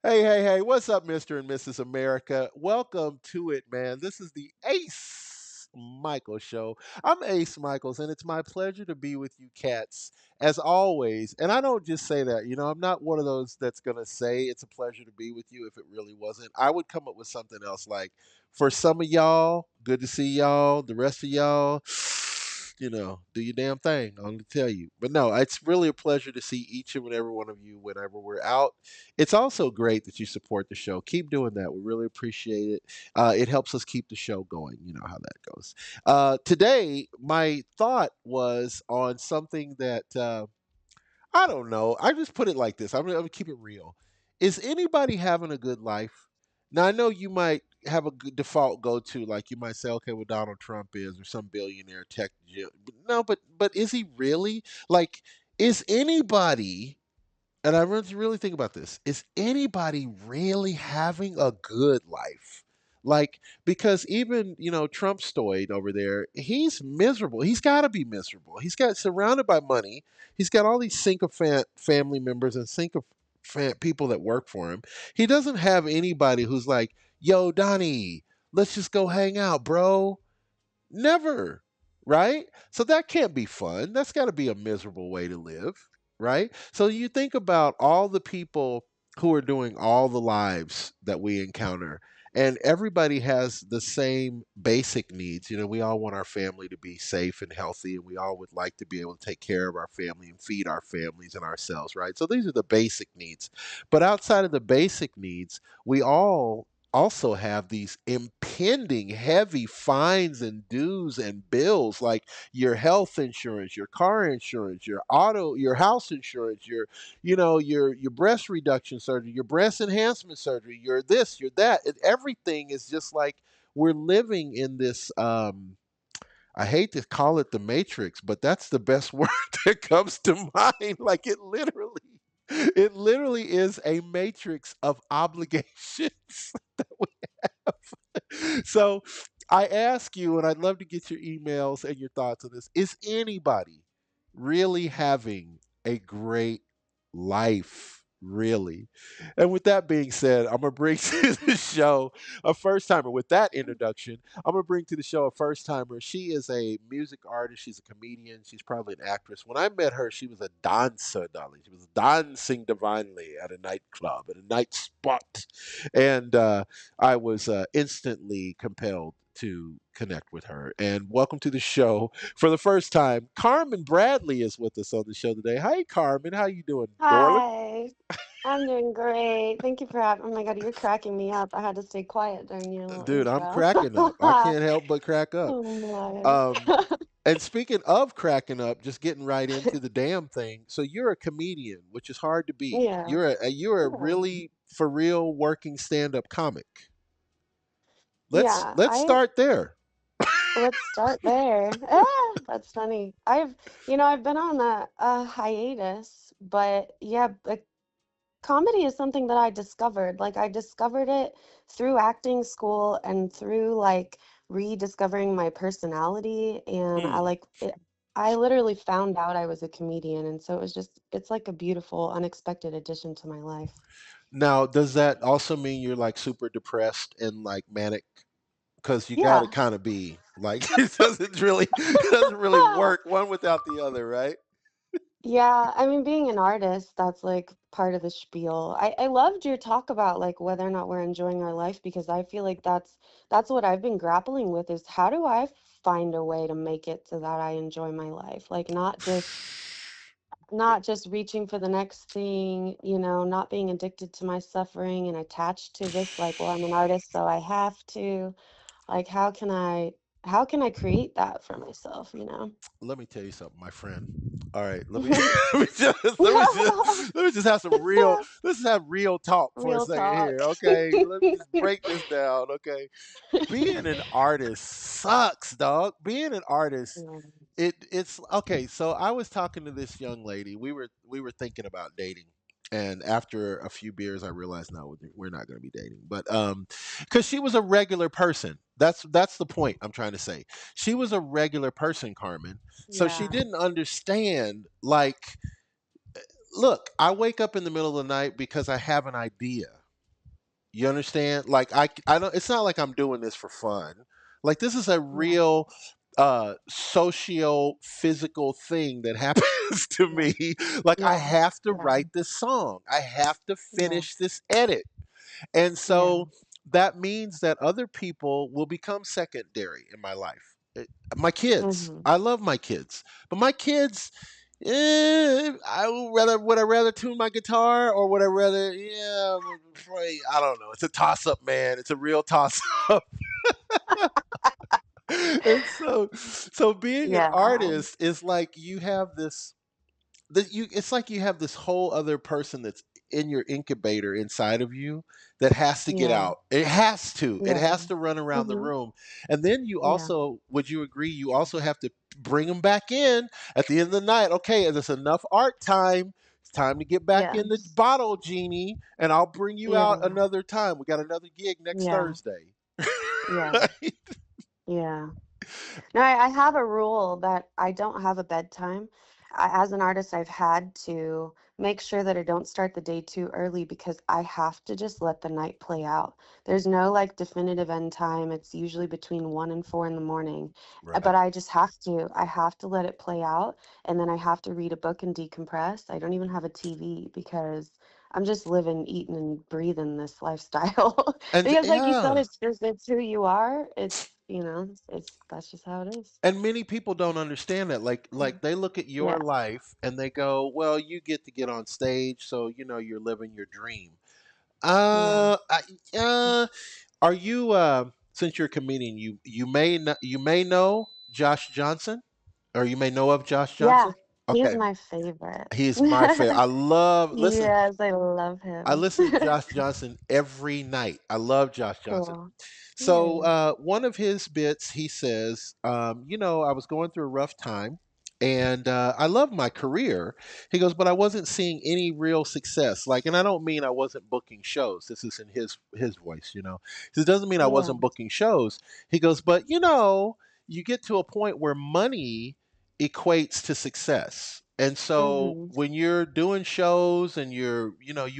Hey, hey, hey, what's up, Mr. and Mrs. America? Welcome to it, man. This is the Ace Michael Show. I'm Ace Michaels, and it's my pleasure to be with you cats, as always. And I don't just say that, I'm not one of those that's going to say it's a pleasure to be with you if it really wasn't. I would come up with something else like, for some of y'all, good to see y'all. The rest of y'all, do your damn thing. I'm going to tell you. But no, it's really a pleasure to see each and every one of you whenever we're out. It's also great that you support the show. Keep doing that. We really appreciate it. It helps us keep the show going. You know how that goes. Today, my thought was on something that I don't know. I just put it like this. I'm gonna keep it real. Is anybody having a good life? Now I know you might have a good default go to, like you might say, okay, well Donald Trump is, or some billionaire tech. No, but is he really? Like, is anybody? And I really think about this. Is anybody really having a good life? Like, because even, Trump stoid over there, he's miserable. He's got to be miserable. He's got surrounded by money. He's got all these sycophant family members and sycophant people that work for him. He doesn't have anybody who's like, yo, Donnie, let's just go hang out, bro. Never, right? So that can't be fun. That's got to be a miserable way to live, right? So you think about all the people who are doing all the lives that we encounter, and everybody has the same basic needs. We all want our family to be safe and healthy, and we all would like to be able to take care of our family and feed our families and ourselves, right? So these are the basic needs. But outside of the basic needs, we all also have these impending heavy fines and dues and bills, like your health insurance, your car insurance, your house insurance, your breast reduction surgery, your breast enhancement surgery, your this, your that. And everything is just like we're living in this I hate to call it the matrix, but that's the best word that comes to mind. Like it literally is a matrix of obligations. So I ask you, and I'd love to get your emails and your thoughts on this. Is anybody really having a great life? Really? And with that being said, I'm gonna bring to the show a first timer. With that introduction, I'm gonna bring to the show a first timer. She is a music artist. She's a comedian. She's probably an actress. When I met her, she was a dancer, darling. She was dancing divinely at a nightclub, at a night spot, and I was instantly compelled to connect with her. And welcome to the show for the first time. Carmynn Bradley is with us on the show today. Hi, Carmynn. How you doing, darling? Hi, I'm doing great. Thank you for having. Oh my God, you're cracking me up. I had to stay quiet during your little Dude, I'm intro. cracking up. I can't help but crack up. Oh Um, my. and speaking of cracking up, just getting right into the damn thing. So you're a comedian, which is hard to be. Yeah. You're a Yeah. really for real working stand up comic. Let's Yeah. let's start there. Let's start there. That's funny. I've been on a hiatus, but yeah, comedy is something that I discovered. Like I discovered it through acting school and through like rediscovering my personality. And I Hmm. like it. I literally found out I was a comedian, and so it's like a beautiful, unexpected addition to my life. Now, does that also mean you're like super depressed and like manic? Because you got to Yeah. kind of be like it doesn't really work one without the other, right? Yeah, I mean, being an artist, that's like part of the spiel. I loved your talk about like whether or not we're enjoying our life because I feel like that's what I've been grappling with is how do I find a way to make it so that I enjoy my life? Like not just reaching for the next thing, not being addicted to my suffering and attached to this like, well, I'm an artist, so I have to. Like how can I create that for myself, you know? Let me tell you something, my friend. All right, let me just have some real let's have real talk for a Real second talk. here, okay? Let me just break this down, okay? Being an artist sucks, dog. Being an artist, Yeah. it's okay. So I was talking to this young lady. We were thinking about dating. And after a few beers, I realized no, we're not going to be dating. But because she was a regular person, that's the point I'm trying to say. She was a regular person, Carmen. So she Yeah. didn't understand. Like, look, I wake up in the middle of the night because I have an idea. You understand? Like I don't. It's not like I'm doing this for fun. Like this is a Yeah. real socio physical thing that happens to Yeah. me. Like I Yeah. have to Yeah. write this song. I have to Yeah. finish this edit. And Yeah. so that means that other people will become secondary in my life. My kids. Mhm. I love my kids. But my kids, would I rather tune my guitar, or would I rather, yeah, probably, I don't know. It's a toss up, man. It's a real toss up. And so being an Yeah. artist is like you have this that you it's like you have this whole other person that's in your incubator inside of you that has to get Yeah. out. It Yeah. has to run around the Mhm. room. And then you Yeah. also, would you agree, you also have to bring them back in at the end of the night. Okay, there's enough art time. It's time to get back in the Yes. bottle, Genie, and I'll bring you Yeah. out another time. We got another gig next Yeah. Thursday. Yeah. Right? Yeah. No, I have a rule that I don't have a bedtime. As an artist, I've had to make sure that I don't start the day too early because I have to just let the night play out. There's no like definitive end time. It's usually between 1 and 4 in the morning. Right. But I just have to. I have to let it play out. And then I have to read a book and decompress. I don't even have a TV because I'm just living, eating, and breathing this lifestyle. Because like you said, Yeah. it's who you are. It's that's just how it is. And many people don't understand that. Mm. Like they look at your Yeah, life and they go, well, you get on stage, so you're living your dream. yeah, I, are you since you're a comedian, you may know Josh Johnson, or you may know of Josh yeah. Johnson. He's Okay, my favorite. he's my favorite. Listen, Yes, I love I him. listen to Josh Johnson every night. I love Josh Johnson. Cool. So Yay. one of his bits, he says, I was going through a rough time, and I love my career. He goes, but I wasn't seeing any real success. Like, and I don't mean I wasn't booking shows. This is in his voice. It doesn't mean I Yeah. wasn't booking shows. He goes, but you get to a point where money equates to success. And so Mm-hmm. when you're doing shows and you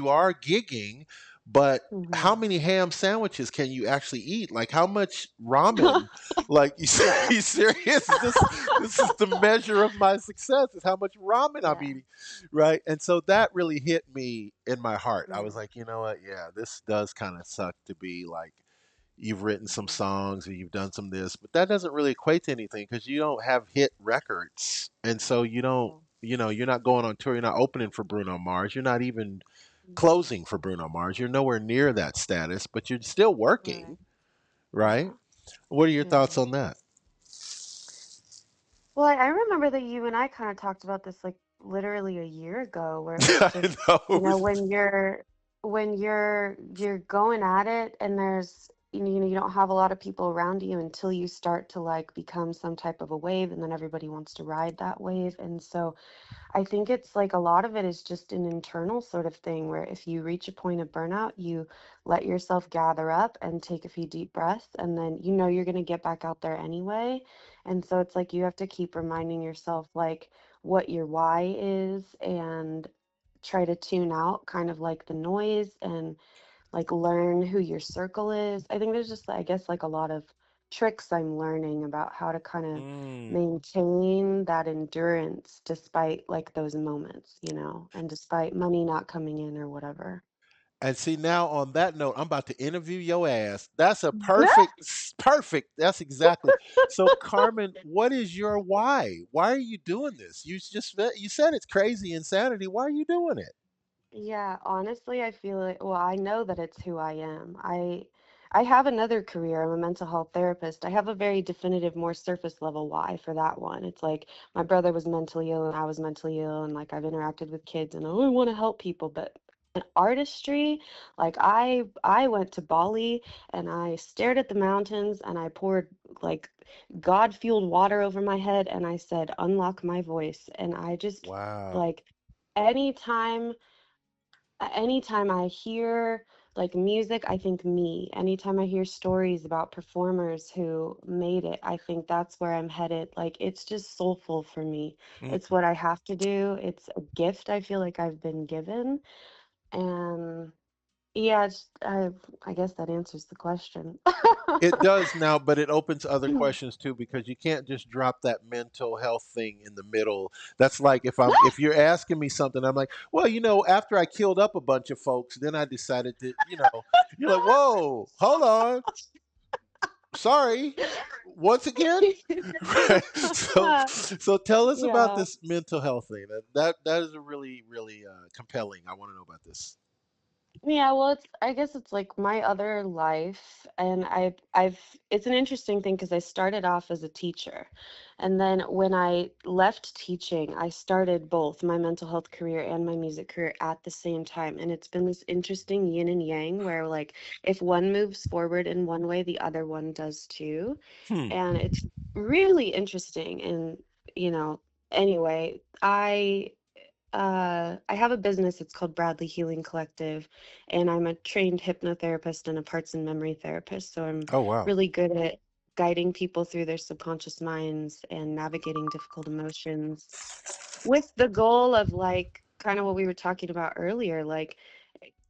are gigging, but Mm-hmm. how many ham sandwiches can you actually eat? Like how much ramen? Like Yeah. you serious? This is the measure of my success, is how much ramen I'm Yeah. eating, right? And so that really hit me in my heart. I Yeah. was like, you know what? Yeah, this does kind of suck to be like you've written some Mm-hmm. songs or you've done some this, but that doesn't really equate to anything because you don't have hit records, and so you don't. Yeah. You're not going on tour. You're not opening for Bruno Mars. You're not even Mm-hmm. closing for Bruno Mars. You're nowhere near that status, but you're still Right. working, right? Yeah. What are your Yeah. thoughts on that? Well, I remember that you and I kind of talked about this like literally a year ago, where it was I just, know. It was, when you're going at it and there's you don't have a lot of people around you until you start to like become some type of a wave, and then everybody wants to ride that wave. And so I think it's like a lot of it is just an internal sort of thing where if you reach a point of burnout, you let yourself gather up and take a few deep breaths, and then you're going to get back out there anyway. And so it's like you have to keep reminding yourself like what your why is and try to tune out kind of like the noise and like learn who your circle is. I think there's just, I guess, like a lot of tricks I'm learning about how to kind of mm. maintain that endurance despite like those moments, and despite money not coming in or whatever. And see, now on that note, I'm about to interview your ass. That's a perfect. That's exactly. So, Carmen, what is your why? Why are you doing this? You said it's crazy insanity. Why are you doing it? Yeah, honestly, I feel like, well, I know that it's who I am. I have another career. I'm a mental health therapist. I have a very definitive, more surface level why for that one. It's like my brother was mentally ill and I was mentally ill, and like I've interacted with kids and I want to help people, but in artistry, like I went to Bali and I stared at the mountains and I poured like God-fueled water over my head and I said, unlock my voice. And I just Wow. like anytime anytime I hear like music, I think me. Anytime I hear stories about performers who made it, I think that's where I'm headed. Like it's just soulful for me. It's Mm. what I have to do. It's a gift I feel like I've been given. And Yeah, I guess that answers the question. It does now, but it opens other questions too because you can't just drop that mental health thing in the middle. That's like if you're asking me something, I'm like, well, after I killed up a bunch of folks, then I decided to, you're like, whoa, hold on, sorry, once again. Right. So tell us about Yeah. this mental health thing. That is a really really compelling. I want to know about this. Yeah, well, I guess it's like my other life, and I've it's an interesting thing because I started off as a teacher, and then when I left teaching, I started both my mental health career and my music career at the same time, and it's been this interesting yin and yang where like if one moves forward in one way, the other one does too, Hmm. and it's really interesting. And you know, anyway, I have a business. It's called Bradley Healing Collective, and I'm a trained hypnotherapist and a parts and memory therapist. So I'm Oh wow. really good at guiding people through their subconscious minds and navigating difficult emotions with the goal of like kind of what we were talking about earlier, like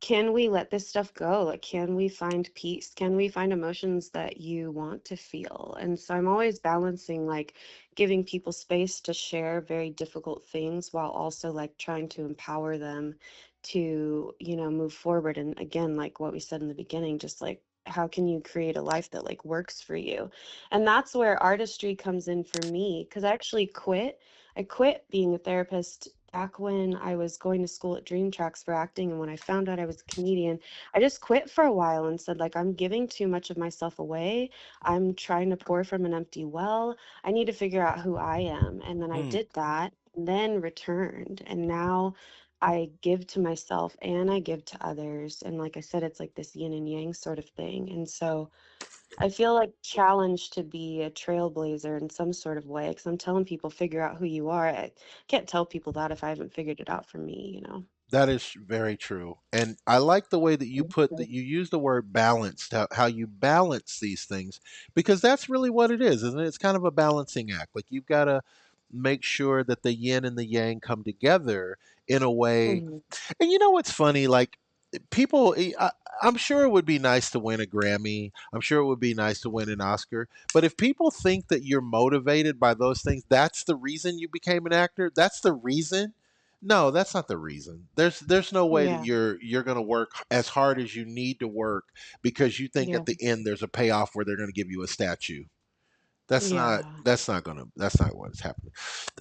can we let this stuff go? Like, can we find peace? Can we find emotions that you want to feel? And so I'm always balancing like giving people space to share very difficult things while also like trying to empower them to, move forward. And again, like what we said in the beginning, just like how can you create a life that like works for you? And that's where artistry comes in for me because I quit being a therapist back when I was going to school at Dream Tracks for acting. And when I found out I was a comedian, I just quit for a while and said, like, I'm giving too much of myself away. I'm trying to pour from an empty well. I need to figure out who I am. And then I Hmm. did that, and then returned. And now I give to myself and I give to others. And like I said, it's like this yin and yang sort of thing. And so I feel like challenged to be a trailblazer in some sort of way because I'm telling people figure out who you are. I can't tell people that if I haven't figured it out for me. That is very true. And I like the way that you put that you use the word balanced, how you balance these things, because that's really what it is, isn't it? It's kind of a balancing act. Like you've got to make sure that the yin and the yang come together in a way. Mhm. And you know what's funny? Like people, I'm sure it would be nice to win a Grammy. I'm sure it would be nice to win an Oscar. But if people think that you're motivated by those things, that's the reason you became an actor. That's the reason. No, that's not the reason. There's no way that Yeah, you're going to work as hard as you need to work because you think yeah, at the end there's a payoff where they're going to give you a statue. That's not yeah, that's not what's happening.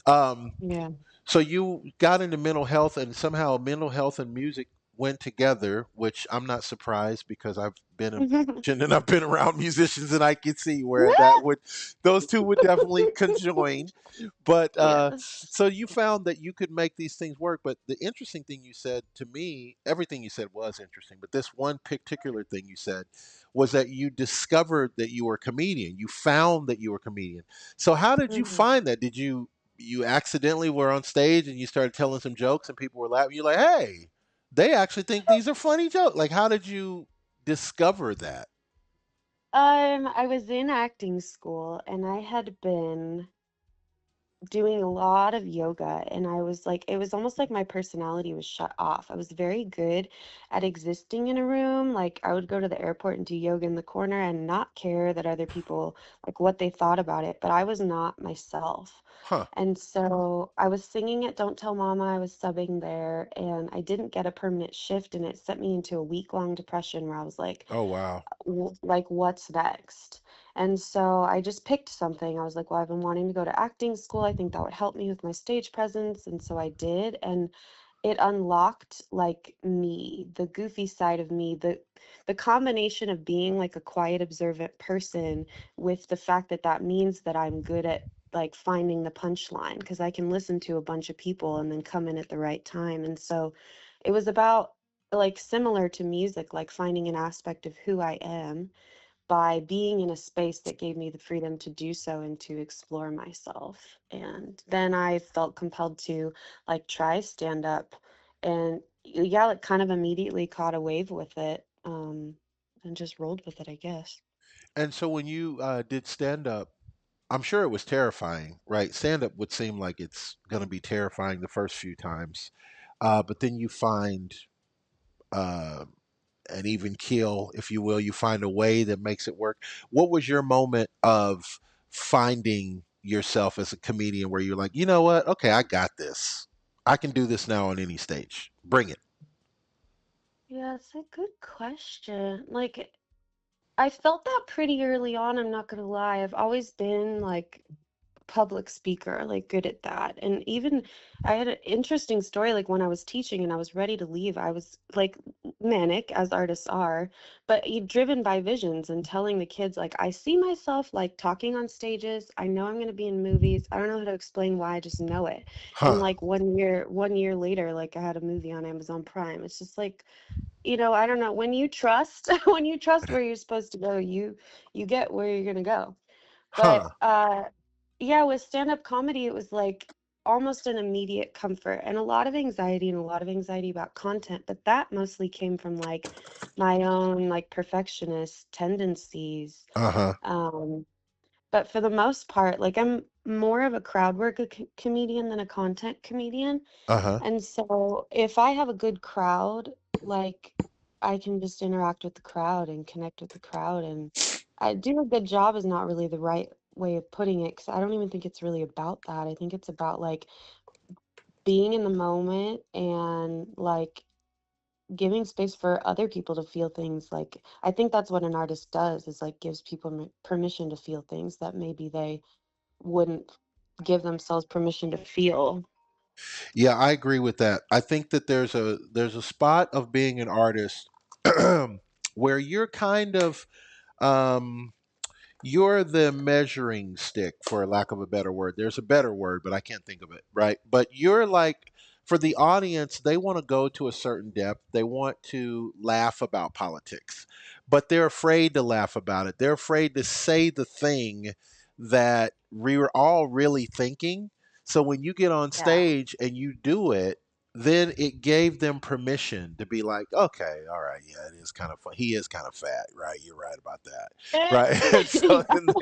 Um, yeah. so you got into mental health, and somehow mental health and music went together, which I'm not surprised because I've been a musician and I've been around musicians, and I can see where those two would definitely conjoin. But Yes. so you found that you could make these things work. But the interesting thing you said to me, everything you said was interesting, but this one particular thing you said was that you discovered that you were a comedian. You found that you were a comedian. So how did you Hmm. find that? Did you accidentally were on stage and you started telling some jokes and people were laughing? You're like, hey, they actually think these are funny jokes. Like, how did you discover that? I was in acting school and I had been doing a lot of yoga, and I was like it was almost like my personality was shut off. I was very good at existing in a room. Like I would go to the airport and do yoga in the corner and not care that other people like what they thought about it, but I was not myself. Huh. And so I was singing at Don't Tell Mama. I was subbing there and I didn't get a permanent shift, and it sent me into a week-long depression where I was like Oh, wow. like what's next. And so I just picked something. I was like, well, I've been wanting to go to acting school. I think that would help me with my stage presence. And so I did. And it unlocked like me, the goofy side of me, the combination of being like a quiet, observant person with the fact that that means that I'm good at like finding the punchline because I can listen to a bunch of people and then come in at the right time. And so it was about like similar to music, like finding an aspect of who I am by being in a space that gave me the freedom to do so and to explore myself. And then I felt compelled to like try stand up and yeah, like kind of immediately caught a wave with it. And just rolled with it, I guess. And so when you did stand up, I'm sure it was terrifying, right? Stand up would seem like it's going to be terrifying the first few times. But then you find uh, an even keel, if you will. You find a way that makes it work. What was your moment of finding yourself as a comedian where you're like, you know what? Okay, I got this. I can do this now on any stage. Bring it. Yeah, it's a good question. Like, I felt that pretty early on, I'm not gonna lie. I've always been like public speaker, like good at that. And even I had an interesting story, like when I was teaching and I was ready to leave, I was like manic as artists are, but driven by visions and telling the kids, like, I see myself like talking on stages. I know I'm going to be in movies. I don't know how to explain why, I just know it. And Huh. like 1 year later, like I had a movie on Amazon Prime. It's just like, I don't know, when you trust, when you trust where you're supposed to go, you get where you're going to go. But Huh. yeah, with stand-up comedy, it was like almost an immediate comfort and a lot of anxiety and a lot of anxiety about content, but that mostly came from like my own like perfectionist tendencies. Uh-huh. Um, but for the most part, like I'm more of a crowd work comedian than a content comedian. Uh-huh. And so if I have a good crowd, like I can just interact with the crowd and connect with the crowd. And I do a good job is not really the right way of putting it, because I don't even think it's really about that. I think it's about like being in the moment and like giving space for other people to feel things. Like I think that's what an artist does, is like gives people permission to feel things that maybe they wouldn't give themselves permission to feel. Yeah, I agree with that. I think that there's a spot of being an artist where you're kind of um you're the measuring stick, for lack of a better word. There's a better word, but I can't think of it, right? But you're like, for the audience, they want to go to a certain depth. They want to laugh about politics, but they're afraid to laugh about it. They're afraid to say the thing that we're all really thinking. So when you get on Yeah. stage and you do it, then it gave them permission to be like, okay, all right, yeah, it is kind of fun. He is kind of fat, right? You're right about that, right? And so Yeah. then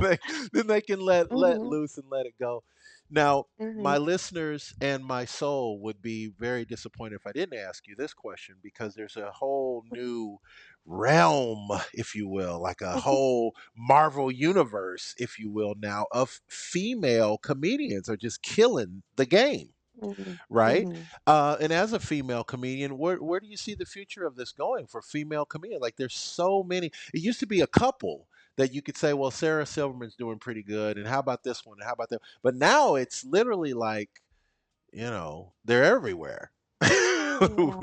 they, then they can let Mhm, loose and let it go. Now, my mhm, listeners and my soul would be very disappointed if I didn't ask you this question, because there's a whole new realm, if you will, like a whole Marvel universe, if you will, now of female comedians are just killing the game, mhm, right? mhm, And as a female comedian, where do you see the future of this going for female comedian? Like, there's so many. It used to be a couple that you could say, well, Sarah Silverman's doing pretty good, and how about this one, and how about that? But now it's literally like, they're everywhere. yeah.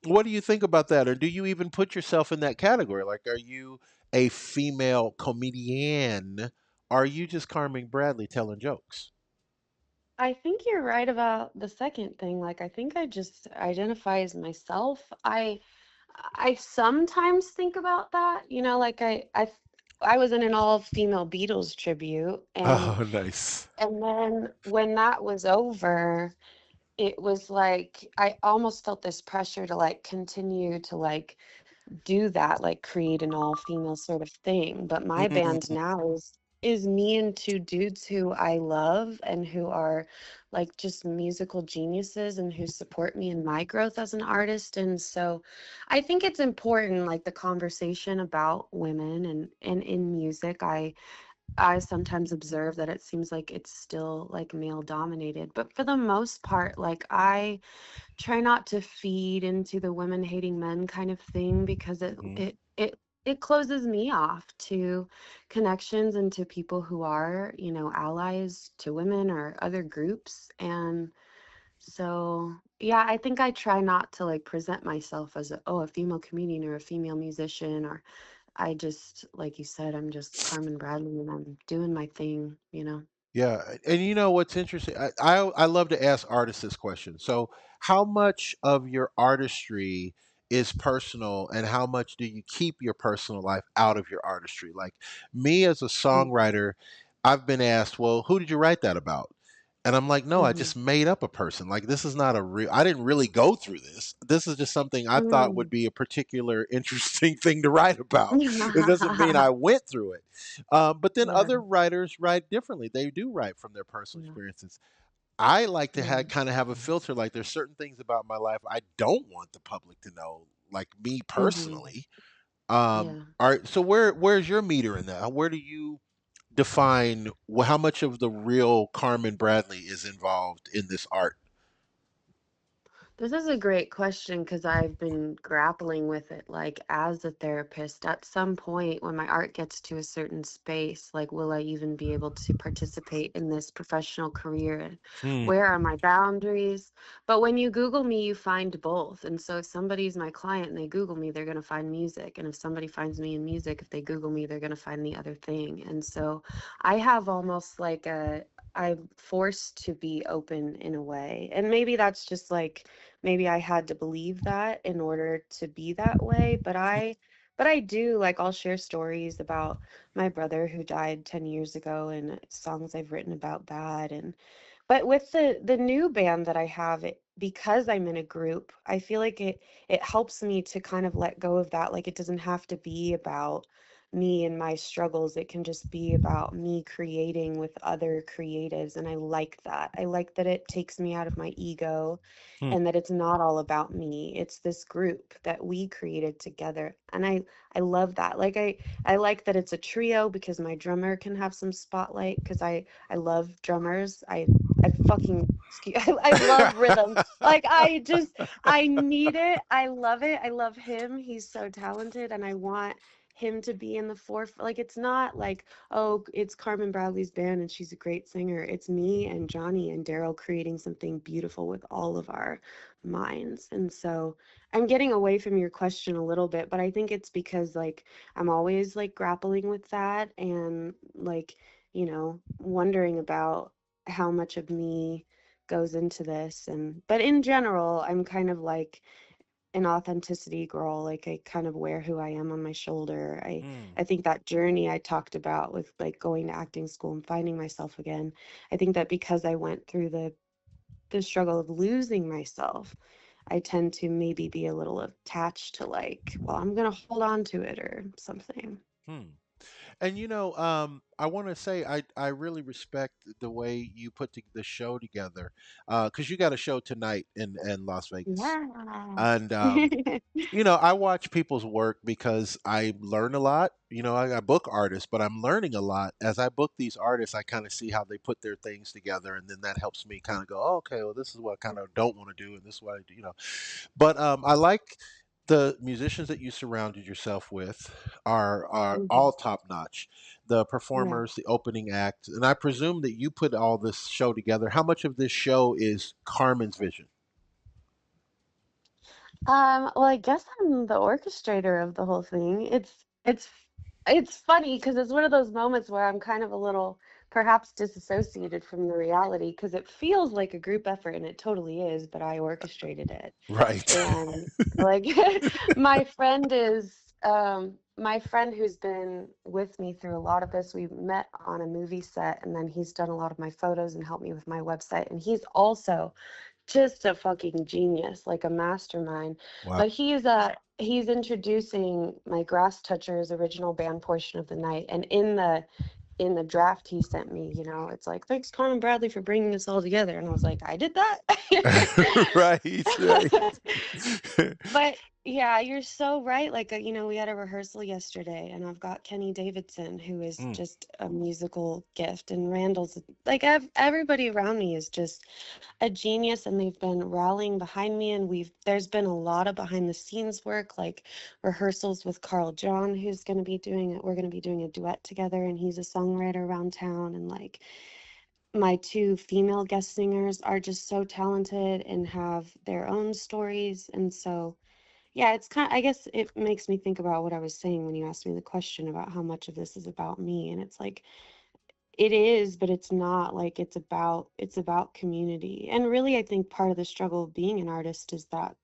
What do you think about that, or do you even put yourself in that category? Like, are you a female comedian? Are you just Carmynn Bradley telling jokes? I think you're right about the second thing. Like, I think I just identify as myself. I sometimes think about that, like I was in an all-female Beatles tribute, and Oh, nice. then when that was over, it was like I almost felt this pressure to like continue to like do that, like create an all-female sort of thing. But my band Mm. now is me and two dudes who I love and who are like just musical geniuses and who support me in my growth as an artist. And so I think it's important, like the conversation about women and in music. I sometimes observe that it seems like it's still like male dominated, but for the most part, like I try not to feed into the women hating men kind of thing, because Mhm. it closes me off to connections and to people who are, allies to women or other groups. And so yeah, I think I try not to like present myself as a female comedian or a female musician, or I just, like you said, I'm just Carmynn Bradley and I'm doing my thing. Yeah, and you know what's interesting? I love to ask artists this question. So, how much of your artistry is personal, and how much do you keep your personal life out of your artistry? Like me as a songwriter, I've been asked, "Well, who did you write that about?" And I'm like, "No, I Mm-hmm. just made up a person. Like, this is not a real. I didn't really go through this. This is just something I thought would be a particular interesting thing to write about. It doesn't mean I went through it." But then Yeah, other writers write differently. They do write from their personal yeah, experiences. I like to yeah. kind of have a filter. Like, there's certain things about my life I don't want the public to know. like me Mm-hmm. personally. Yeah. Are so where's your meter in that? Where do you define how much of the real Carmynn Bradley is involved in this art? This is a great question because I've been grappling with it like as a therapist. At some point, when my art gets to a certain space, like, will I even be able to participate in this professional career? Hmm. Where are my boundaries? But when you Google me, you find both. And so if somebody's my client and they Google me, they're going to find music. And if somebody finds me in music, if they Google me, they're going to find the other thing. And so I have almost like I'm forced to be open in a way. And maybe that's just like, maybe I had to believe that in order to be that way, but I do, like, I'll share stories about my brother who died 10 years ago and songs I've written about that. And but with the new band that I have, it, because I'm in a group, I feel like it helps me to kind of let go of that. Like, it doesn't have to be about me and my struggles. It can just be about me creating with other creatives, and I like that. I like that it takes me out of my ego Hmm. and that it's not all about me. It's this group that we created together. And I love that. Like, I like that it's a trio because my drummer can have some spotlight because I love drummers. I fucking I love rhythm. Like, I need it. I love it. I love him. He's so talented and I want him to be in the forefront. Like, it's not like, oh, it's Carmynn Bradley's band and she's a great singer. It's me and Johnny and Daryl creating something beautiful with all of our minds. And so I'm getting away from your question a little bit, but I think it's because, like, I'm always like grappling with that and, like, wondering about how much of me goes into this. And but in general, I'm kind of like an authenticity girl. Like, I kind of wear who I am on my shoulder. i Hmm. i think that journey I talked about with, like, going to acting school and finding myself again, I think that because I went through the struggle of losing myself, I tend to maybe be a little attached to, like, well, I'm gonna hold on to it or something. Hmm. And I want to say I really respect the way you put the show together, because you got a show tonight in Las Vegas, Yeah. and I watch people's work because I learn a lot. I book artists, but I'm learning a lot as I book these artists. I kind of see how they put their things together, and then that helps me kind of go, oh, okay, well, this is what I kind of don't want to do, and this is what I do. But I like the musicians that you surrounded yourself with are Mhm. all top notch. The Yeah. performers, the opening act, and I presume that you put all this show together. How much of this show is Carmen's vision? Well, I guess I'm the orchestrator of the whole thing. It's funny because it's one of those moments where I'm kind of a little perhaps disassociated from the reality because it feels like a group effort and it totally is, but I orchestrated it. Right. And, like, my friend who's been with me through a lot of this, we met on a movie set and then he's done a lot of my photos and helped me with my website. And he's also just a fucking genius, like a mastermind. Wow. But he's introducing my Grass Touchers original band portion of the night, and in the draft he sent me, it's like, thanks, Carmen Bradley, for bringing this all together, and I was like, I did that. Right, right. But yeah, you're so right. Like, we had a rehearsal yesterday, and I've got Kenny Davidson, who is Mm, just a musical gift, and Randall's like, everybody around me is just a genius, and they've been rallying behind me. And there's been a lot of behind the scenes work, like rehearsals with Carl John, who's going to be doing it. We're going to be doing a duet together, and he's a songwriter around town, and, like, my two female guest singers are just so talented and have their own stories. And so, yeah, it's I guess it makes me think about what I was saying when you asked me the question about how much of this is about me. And it's like, it is, but it's not. Like, it's about community. And really, I think part of the struggle of being an artist is that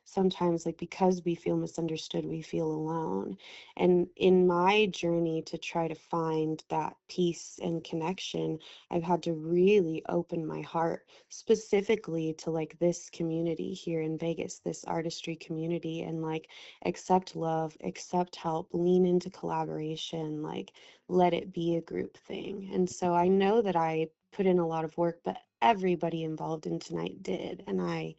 sometimes, like, because we feel misunderstood, we feel alone. And in my journey to try to find that peace and connection, I've had to really open my heart specifically to, like, this community here in Vegas, this artistry community, and, like, accept love, accept help, lean into collaboration, like, let it be a group thing. And so I know that I put in a lot of work, but everybody involved in tonight did. And I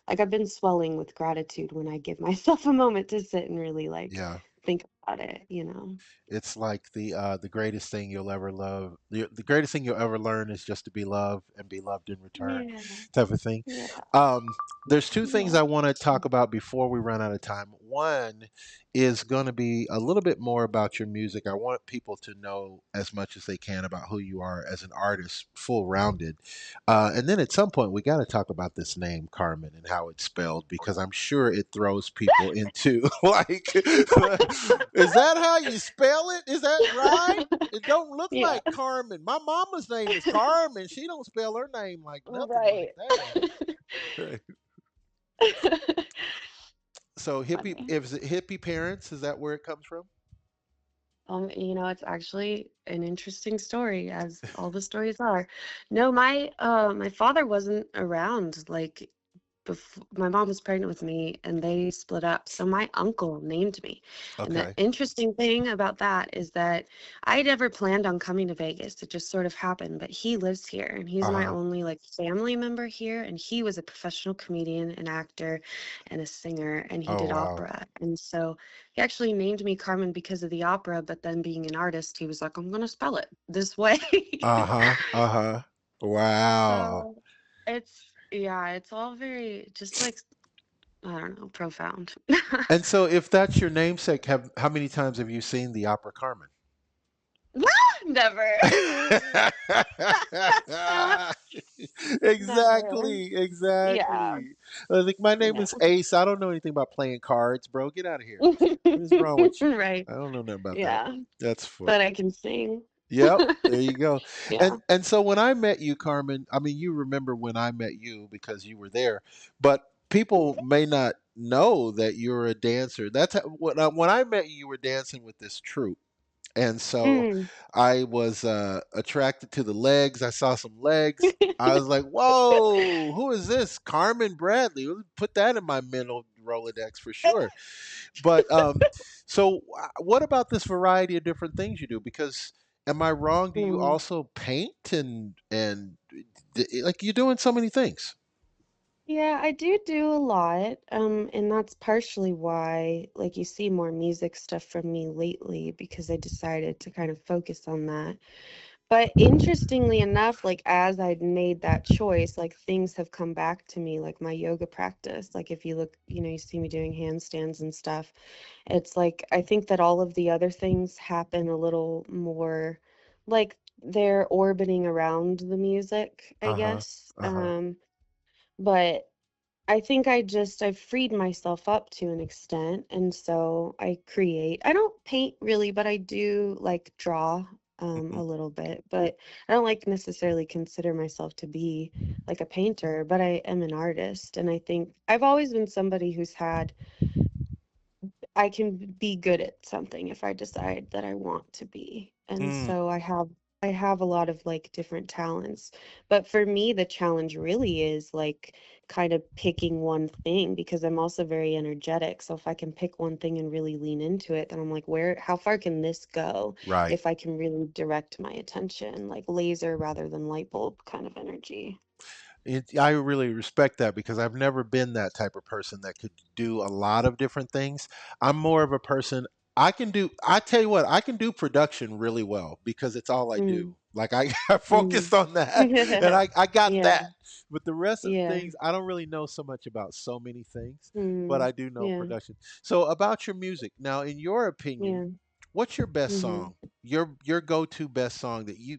like I've been swelling with gratitude when I give myself a moment to sit and really like Yeah. think about it, you know. It's like the greatest thing you'll ever love. The greatest thing you'll ever learn is just to be loved and be loved in return, Yeah. type of thing. Yeah. Um, there's two things Yeah. I want to talk about before we run out of time. One is going to be a little bit more about your music. I want people to know as much as they can about who you are as an artist, full rounded. And then at some point, we got to talk about this name, Carmen, and how it's spelled, because I'm sure it throws people into like, is that how you spell it? Is that right? It don't look Yeah. like Carmen. My mama's name is Carmen. She don't spell her name like nothing like Right. that. So hippie, Funny. is it hippie parents? Is that where it comes from? It's actually an interesting story, as all the stories are. No, my father wasn't around like before. My mom was pregnant with me and they split up. So my uncle named me. And the Okay. interesting thing about that is that I never planned on coming to Vegas. It just sort of happened, but he lives here and he's Uh my huh. only like family member here, and he was a professional comedian, an actor, and a singer, and he Oh did wow. opera. And so he actually named me Carmen because of the opera, but then being an artist, he was like, I'm going to spell it this way. Uh huh. Uh huh. Wow. So yeah, it's all very just like, I don't know, profound. And so, if that's your namesake, have how many times have you seen the opera Carmen? Never. Never. Exactly, Yeah. exactly. I was like, my name No. is Ace. I don't know anything about playing cards, bro. Get out of here. What is wrong with you? Right. I don't know nothing about that. Yeah. That's funny. But I can sing. Yep, there you go. Yeah. And so when I met you, Carmen, I mean, you remember when I met you because you were there, but people may not know that you're a dancer. That's how, when I met you, you were dancing with this troupe, and so Mm. I was attracted to the legs. I saw some legs. I was like, "Whoa, who is this? Carmyn Bradley." Put that in my mental Rolodex for sure. But so what about this variety of different things you do? Because am I wrong? Do you Mm. also paint like you're doing so many things? Yeah, I do a lot. And that's partially why, like, you see more music stuff from me lately because I decided to kind of focus on that. But interestingly enough, like as I'd made that choice, like things have come back to me, like my yoga practice. Like if you look, you see me doing handstands and stuff. It's like I think that all of the other things happen a little more like they're orbiting around the music, I Uh huh. guess. Uh huh. But I think I've freed myself up to an extent, and so I create. I don't paint really, but I do like draw Hmm. a little bit, but I don't like necessarily consider myself to be like a painter, but I am an artist, and I think I've always been somebody who's had I can be good at something if I decide that I want to be. And Mm, so I have a lot of like different talents. But for me, the challenge really is like kind of picking one thing because I'm also very energetic. So if I can pick one thing and really lean into it, then I'm like, how far can this go right. if I can really direct my attention, like laser rather than light bulb kind of energy. I really respect that because I've never been that type of person that could do a lot of different things. I'm more of a person. I tell you what, I can do production really well because it's all I do. Mm, Like I mm. focused on that and I got Yeah, that. But the rest of the yeah, things, I don't really know so much about so many things, but mm, I do know yeah, production. So about your music. Now, in your opinion, yeah. what's your best Mhm. song? Your go-to best song that you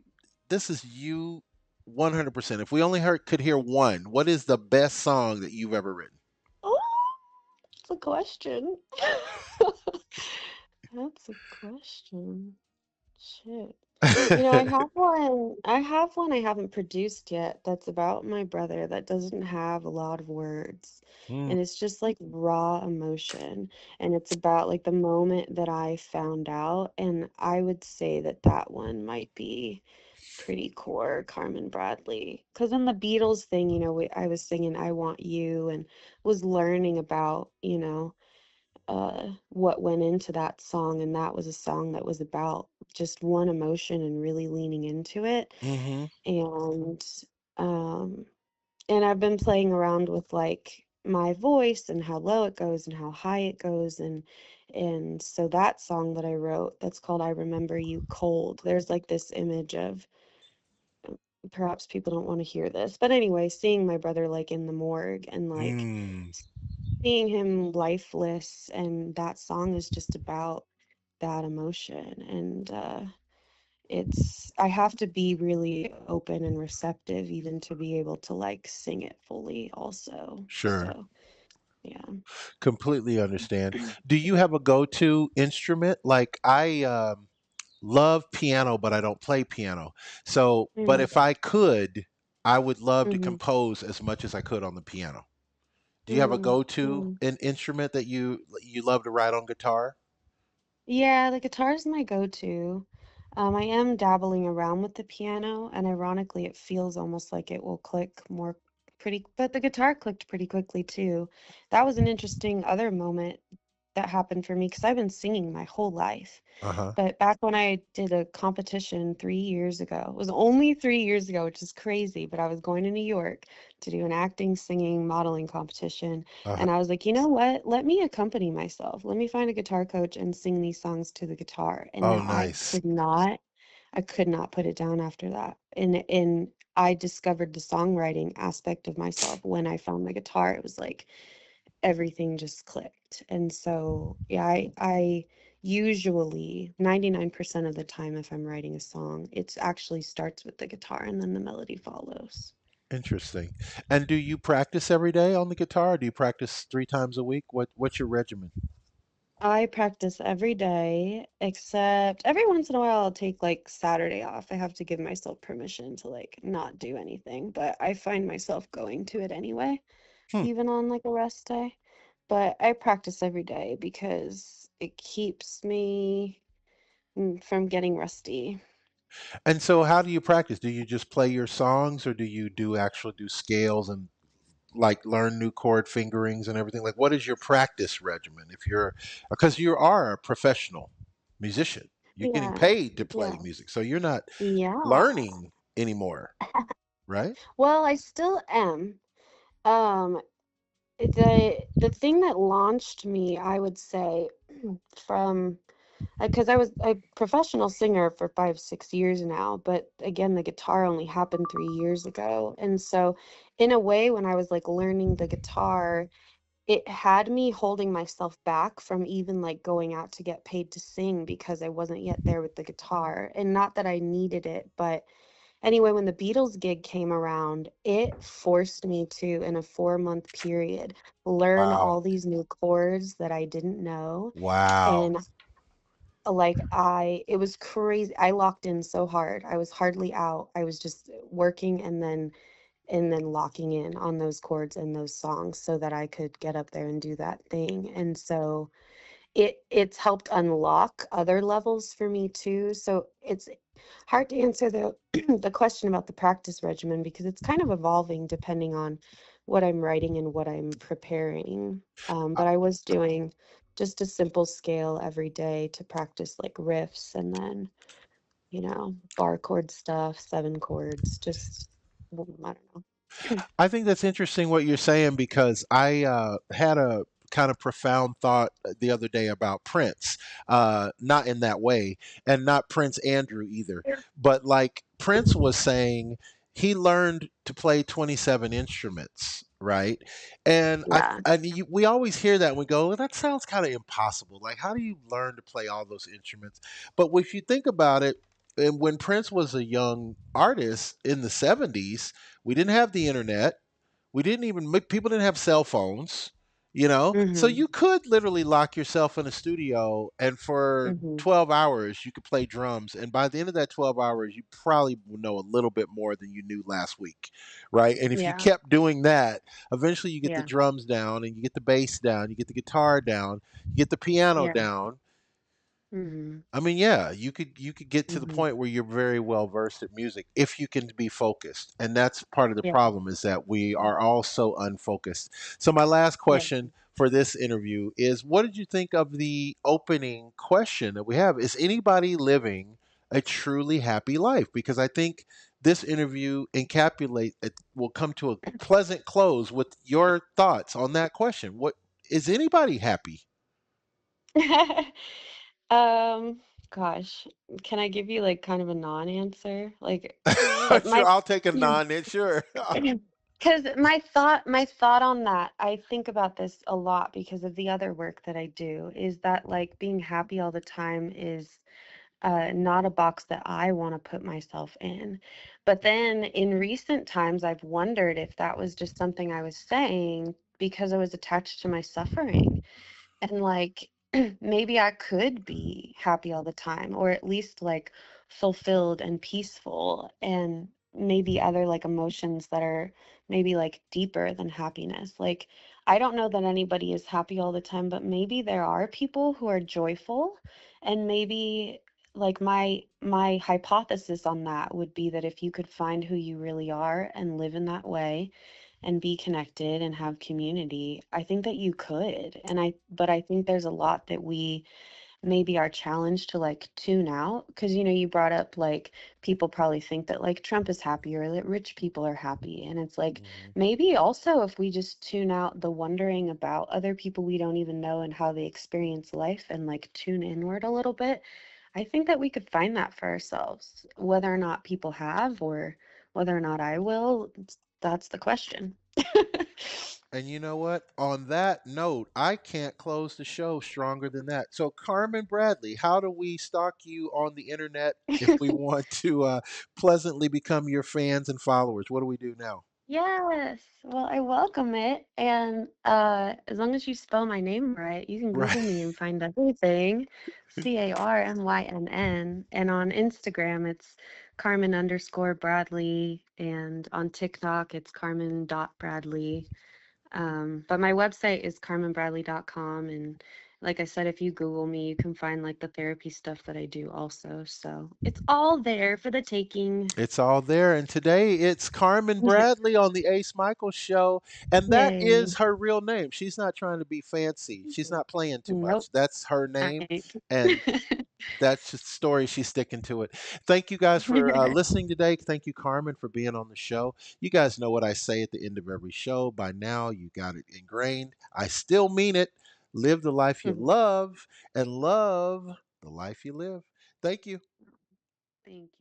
this is you 100%. If we only could hear one, what is the best song that you've ever written? Oh, that's a question. That's a question. Shit. I have one I haven't produced yet that's about my brother that doesn't have a lot of words. Mm, And it's just like raw emotion. And it's about like the moment that I found out. And I would say that that one might be pretty core Carmynn Bradley. Because in the Beatles thing, I was singing I Want You and was learning about, what went into that song. And that was a song that was about just one emotion and really leaning into it. mm-hmm. And, um, and I've been playing around with like my voice and how low it goes and how high it goes. And so that song that I wrote, that's called I Remember You Cold, there's like this image of, perhaps people don't want to hear this, but anyway, seeing my brother like in the morgue and like Mm, seeing him lifeless, and that song is just about that emotion. And it's, I have to be really open and receptive even to be able to like sing it fully also. sure. So yeah. Completely understand. Do you have a go-to instrument? Like I love piano, but I don't play piano. So, but Mm-hmm. if I could, I would love to Mm-hmm. compose as much as I could on the piano. Do you have a go-to Mm-hmm. an instrument that you love to write on guitar? Yeah, the guitar is my go-to. I am dabbling around with the piano, and ironically, it feels almost like it will click more pretty, but the guitar clicked pretty quickly too. That was an interesting other moment that happened for me because I've been singing my whole life. Uh-huh. But back when I did a competition 3 years ago, it was only 3 years ago, which is crazy, but I was going to New York to do an acting, singing, modeling competition. Uh-huh. And I was like, you know what? Let me accompany myself. Let me find a guitar coach and sing these songs to the guitar. And Oh, now nice. I could not put it down after that. And I discovered the songwriting aspect of myself when I found my guitar. It was like everything just clicked. And so, yeah, I usually 99% of the time, if I'm writing a song, it actually starts with the guitar and then the melody follows. Interesting. And do you practice every day on the guitar? Do you practice 3 times a week? What's your regimen? I practice every day, except every once in a while I'll take like Saturday off. I have to give myself permission to like not do anything, but I find myself going to it anyway, Hmm. even on like a rest day. But I practice every day because it keeps me from getting rusty. And so how do you practice? Do you just play your songs or do you do scales and like learn new chord fingerings and everything? Like what is your practice regimen if you're because you are a professional musician. You're getting Yeah. paid to play Yes. music. So you're not Yeah. learning anymore, right? Well, I still am. Um, the thing that launched me, I would say, from because I was a professional singer for 5, 6 years now, but again, the guitar only happened 3 years ago. And so, in a way, when I was like learning the guitar, it had me holding myself back from even like going out to get paid to sing because I wasn't yet there with the guitar. And not that I needed it, but anyway, when the Beatles gig came around, it forced me to, in a 4 month period, learn Wow. all these new chords that I didn't know. Wow. And like it was crazy. I locked in so hard. I was hardly out. I was just working and then locking in on those chords and those songs so that I could get up there and do that thing. And so it's helped unlock other levels for me too. So it's hard to answer the the question about the practice regimen because it's kind of evolving depending on what I'm writing and what I'm preparing. I, But I was doing just a simple scale every day to practice like riffs and then, bar chord stuff, seven chords, just I don't know. I think that's interesting what you're saying because I had a kind of profound thought the other day about Prince. Not in that way, and not Prince Andrew either. But like Prince was saying, he learned to play 27 instruments, right? And Yeah. we always hear that and we go, well, that sounds kind of impossible. Like, how do you learn to play all those instruments? But if you think about it, and when Prince was a young artist in the 70s, we didn't have the internet. We didn't even people didn't have cell phones, so Mm-hmm. you could literally lock yourself in a studio and for Mm-hmm. 12 hours you could play drums, and by the end of that 12 hours you probably will know a little bit more than you knew last week, right? And if you Yeah. kept doing that, eventually you get the Yeah. drums down and you get the bass down, you get the guitar down, you get the piano Yeah. down. Mm-hmm. I mean, yeah, you could get to the Mm-hmm. point where you're very well versed at music if you can be focused. And that's part of the Yeah. problem is that we are all so unfocused. So my last Yeah. question for this interview is what did you think of the opening question that we have? Is anybody living a truly happy life? Because I think this interview encapsulate it will come to a pleasant close with your thoughts on that question. What is anybody happy? Um, gosh, can I give you like kind of a non-answer? Like, Sure, my I'll take a non. Sure. because my thought on that, I think about this a lot because of the other work that I do, is that like being happy all the time is not a box that I want to put myself in. But then in recent times, I've wondered if that was just something I was saying because I was attached to my suffering. And like maybe I could be happy all the time, or at least like fulfilled and peaceful, and maybe other like emotions that are maybe like deeper than happiness. Like, I don't know that anybody is happy all the time, but maybe there are people who are joyful, and maybe like my hypothesis on that would be that if you could find who you really are and live in that way and be connected and have community, I think that you could. But I think there's a lot that we maybe are challenged to like tune out. Because, you brought up like people probably think that like Trump is happy or that rich people are happy. And it's like Mhm. maybe also if we just tune out the wondering about other people we don't even know and how they experience life and like tune inward a little bit, I think that we could find that for ourselves. Whether or not people have, or whether or not I will, that's the question. And you know what? On that note, I can't close the show stronger than that. So, Carmen Bradley, how do we stalk you on the internet if we want to pleasantly become your fans and followers? What do we do now? Yes. Well, I welcome it. And as long as you spell my name right, you can Right. Google me and find everything. Carmynn. And on Instagram, it's Carmyn_Bradley. And on TikTok, it's Carmyn.Bradley. But my website is carmynbradley.com. And like I said, if you Google me, you can find like the therapy stuff that I do also. So it's all there for the taking. It's all there. And today it's Carmen Bradley on the Ace Michael show. And that Yay. is her real name. She's not trying to be fancy, she's not playing too Nope. much. That's her I name. ain't. And that's just the story. She's sticking to it. Thank you guys for listening today. Thank you, Carmen, for being on the show. You guys know what I say at the end of every show. By now, you got it ingrained. I still mean it. Live the life you love and love the life you live. Thank you. Thank